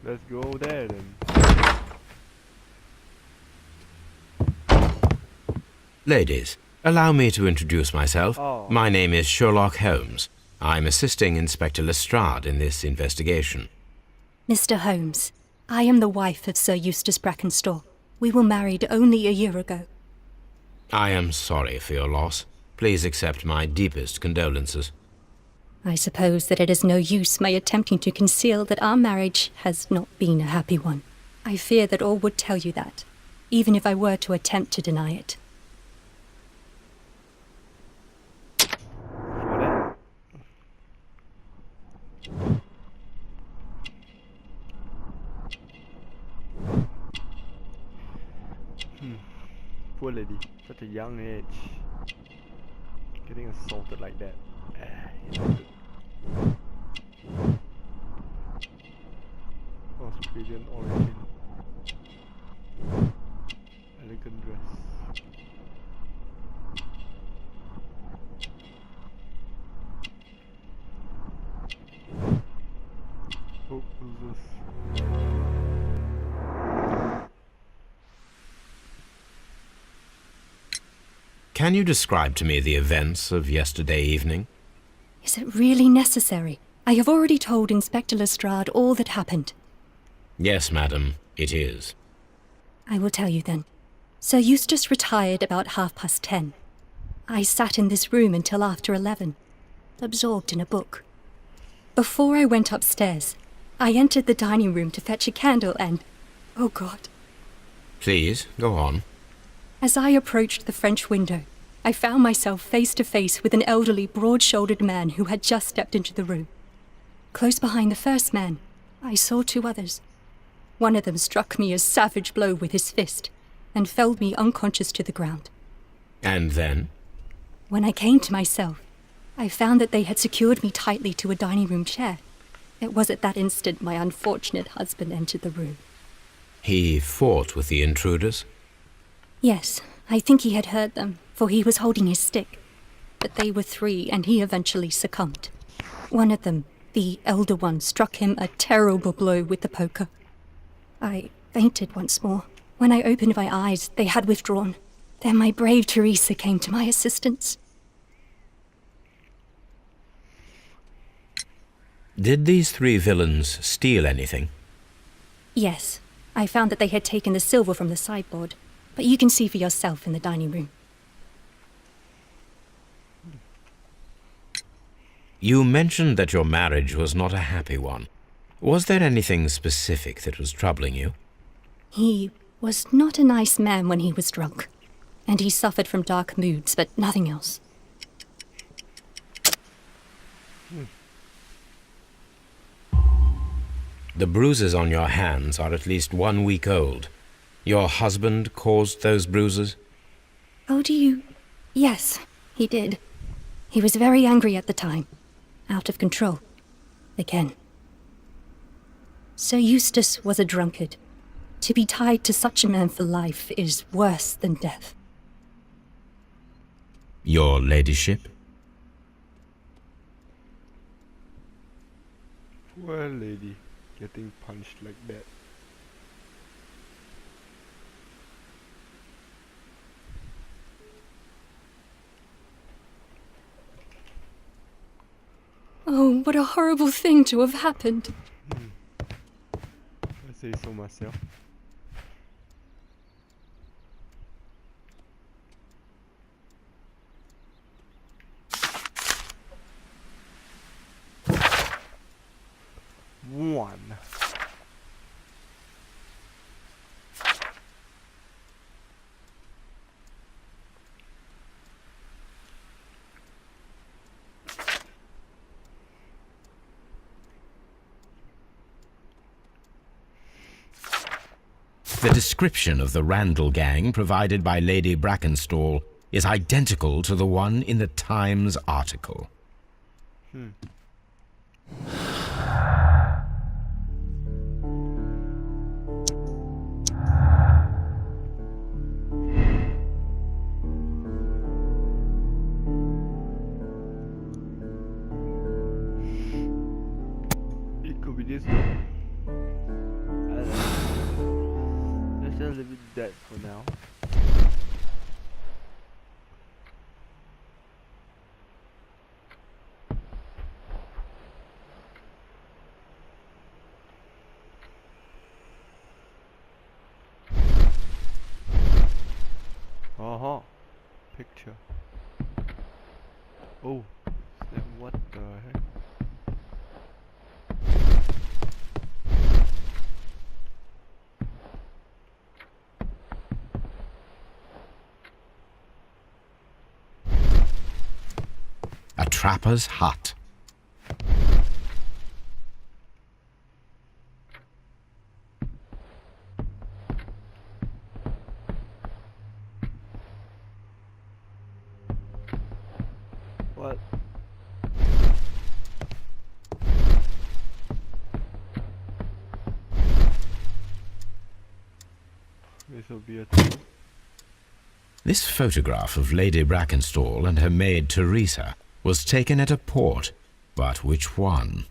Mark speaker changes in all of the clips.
Speaker 1: Let's go there then.
Speaker 2: Ladies, allow me to introduce myself.
Speaker 1: Oh.
Speaker 2: My name is Sherlock Holmes. I'm assisting Inspector Lestrade in this investigation.
Speaker 3: Mr. Holmes, I am the wife of Sir Eustace Brackenstall. We were married only a year ago.
Speaker 2: I am sorry for your loss. Please accept my deepest condolences.
Speaker 3: I suppose that it is no use my attempting to conceal that our marriage has not been a happy one. I fear that all would tell you that, even if I were to attempt to deny it.
Speaker 1: For that. Poor lady, such a young age. Getting assaulted like that. Australian origin. Elegant dress. Oh, who's this?
Speaker 2: Can you describe to me the events of yesterday evening?
Speaker 3: Is it really necessary? I have already told Inspector Lestrade all that happened.
Speaker 2: Yes, madam, it is.
Speaker 3: I will tell you then. Sir Eustace retired about 10:30. I sat in this room until after 11, absorbed in a book. Before I went upstairs, I entered the dining room to fetch a candle and... oh God.
Speaker 2: Please, go on.
Speaker 3: As I approached the French window, I found myself face to face with an elderly, broad-shouldered man who had just stepped into the room. Close behind the first man, I saw two others. One of them struck me a savage blow with his fist and felled me unconscious to the ground.
Speaker 2: And then?
Speaker 3: When I came to myself, I found that they had secured me tightly to a dining room chair. It was at that instant my unfortunate husband entered the room.
Speaker 2: He fought with the intruders?
Speaker 3: Yes, I think he had heard them, for he was holding his stick. But they were three, and he eventually succumbed. One of them, the elder one, struck him a terrible blow with the poker. I fainted once more. When I opened my eyes, they had withdrawn. Then my brave Teresa came to my assistance.
Speaker 2: Did these three villains steal anything?
Speaker 3: Yes, I found that they had taken the silver from the sideboard, but you can see for yourself in the dining room.
Speaker 2: You mentioned that your marriage was not a happy one. Was there anything specific that was troubling you?
Speaker 3: He was not a nice man when he was drunk, and he suffered from dark moods, but nothing else.
Speaker 2: The bruises on your hands are at least 1 week old. Your husband caused those bruises?
Speaker 3: Oh, do you... Yes, he did. He was very angry at the time. Out of control. Again. Sir Eustace was a drunkard. To be tied to such a man for life is worse than death.
Speaker 2: Your ladyship?
Speaker 1: Poor lady, getting punched like that.
Speaker 3: Oh, what a horrible thing to have happened.
Speaker 1: I say so myself. One.
Speaker 2: The description of the Randall gang provided by Lady Brackenstall is identical to the one in the Times article.
Speaker 1: It could be this one. just leave it dead for now. Picture. Oh, what the heck?
Speaker 2: A trapper's hut.
Speaker 1: What? This will be a thing.
Speaker 2: This photograph of Lady Brackenstall and her maid Teresa was taken at a port, but which one?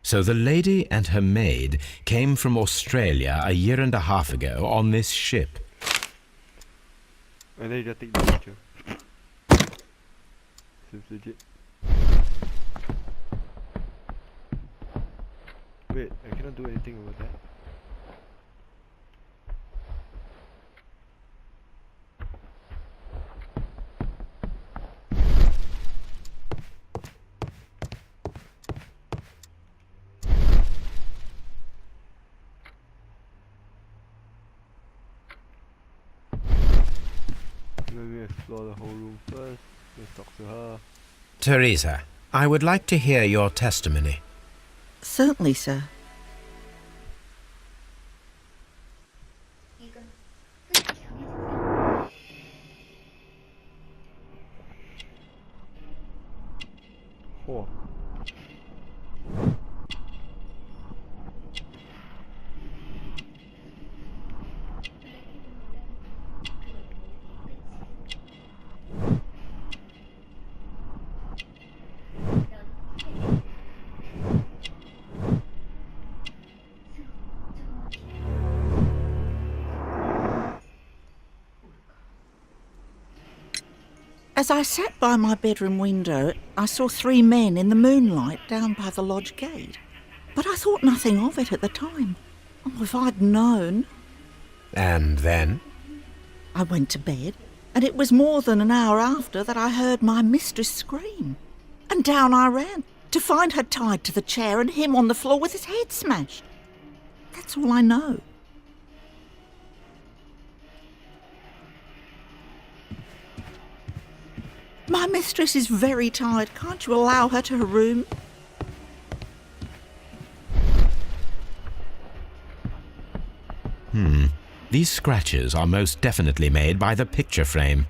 Speaker 2: So the lady and her maid came from Australia a year and a half ago on this ship.
Speaker 1: And they just take the picture. Seems legit. Wait, I cannot do anything over that. Let me explore the whole room first. Let's talk to her.
Speaker 2: Teresa, I would like to hear your testimony.
Speaker 4: Certainly, sir.
Speaker 1: Oh.
Speaker 4: As I sat by my bedroom window, I saw 3 men in the moonlight down by the lodge gate. But I thought nothing of it at the time. Oh, if I'd known.
Speaker 2: And then?
Speaker 4: I went to bed, and it was more than an hour after that I heard my mistress scream. And down I ran, to find her tied to the chair and him on the floor with his head smashed. That's all I know. My mistress is very tired. Can't you allow her to her room?
Speaker 2: These scratches are most definitely made by the picture frame.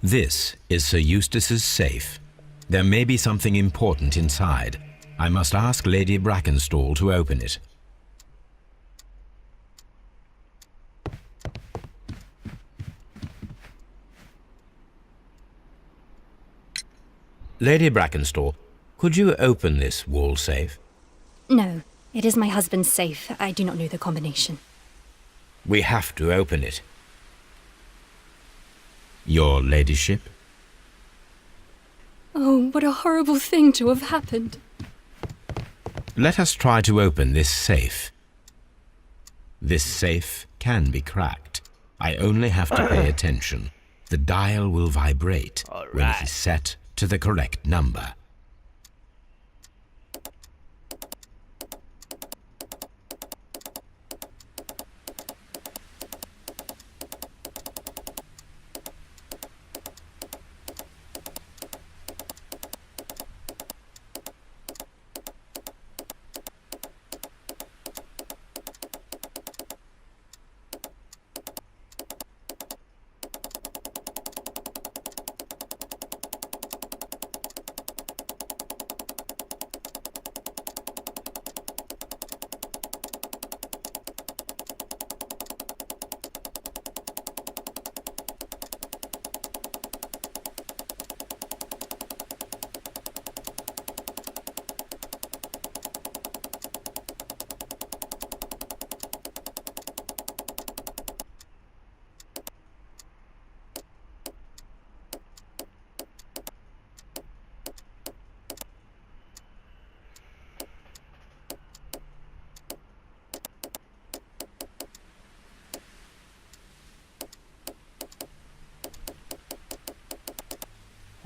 Speaker 2: This is Sir Eustace's safe. There may be something important inside. I must ask Lady Brackenstall to open it. Lady Brackenstall, could you open this wall safe?
Speaker 3: No, it is my husband's safe. I do not know the combination.
Speaker 2: We have to open it. Your ladyship?
Speaker 3: Oh, what a horrible thing to have happened.
Speaker 2: Let us try to open this safe. This safe can be cracked. I only have to pay attention. The dial will vibrate when it is set to the correct number.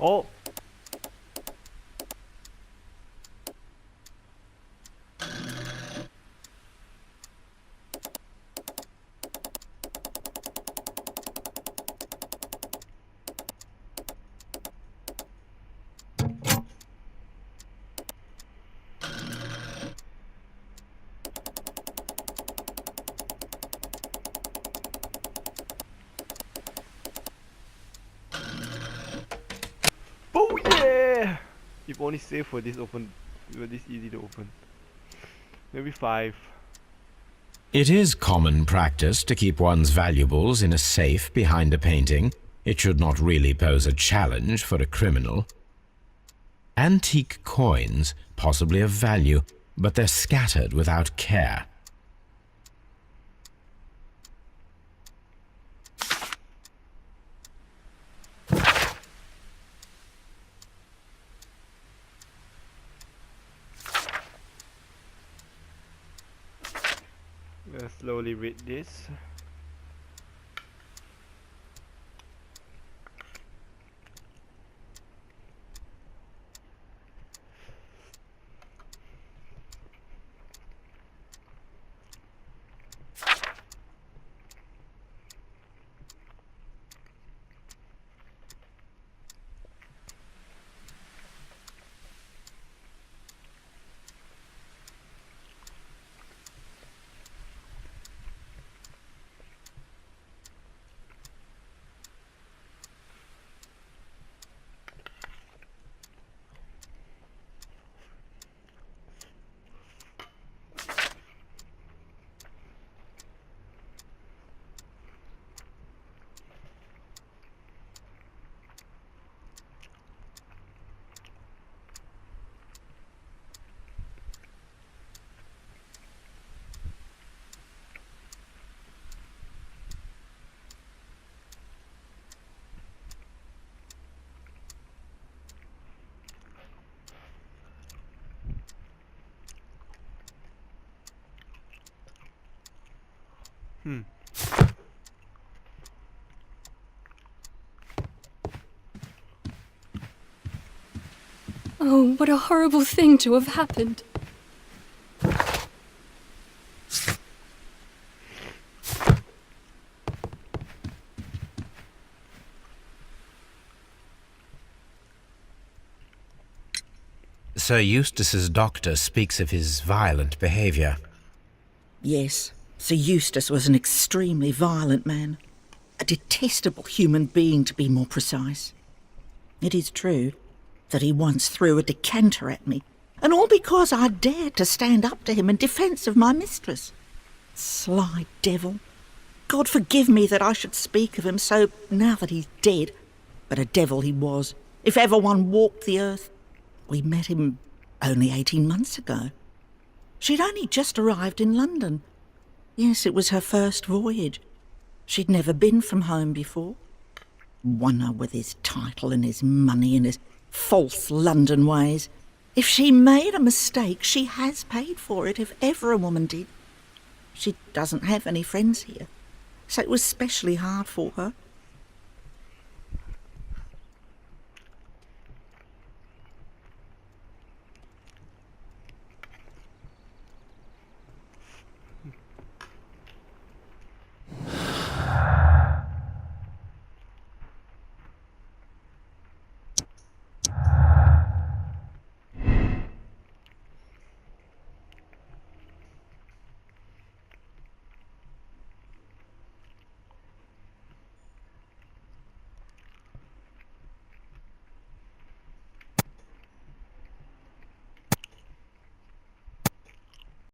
Speaker 1: Oh! Oh yeah! If only safe for this open, for this easy to open. Maybe 5.
Speaker 2: It is common practice to keep one's valuables in a safe behind a painting. It should not really pose a challenge for a criminal. Antique coins, possibly of value, but they're scattered without care.
Speaker 1: Let's slowly read this.
Speaker 3: Oh, what a horrible thing to have happened.
Speaker 2: Sir Eustace's doctor speaks of his violent behaviour.
Speaker 4: Yes, Sir Eustace was an extremely violent man. A detestable human being, to be more precise. It is true that he once threw a decanter at me, and all because I dared to stand up to him in defence of my mistress. Sly devil. God forgive me that I should speak of him so now that he's dead, but a devil he was, if ever one walked the earth. We met him only 18 months ago. She'd only just arrived in London. Yes, it was her first voyage. She'd never been from home before. Wonder with his title and his money and his false London ways. If she made a mistake, she has paid for it, if ever a woman did. She doesn't have any friends here, so it was specially hard for her.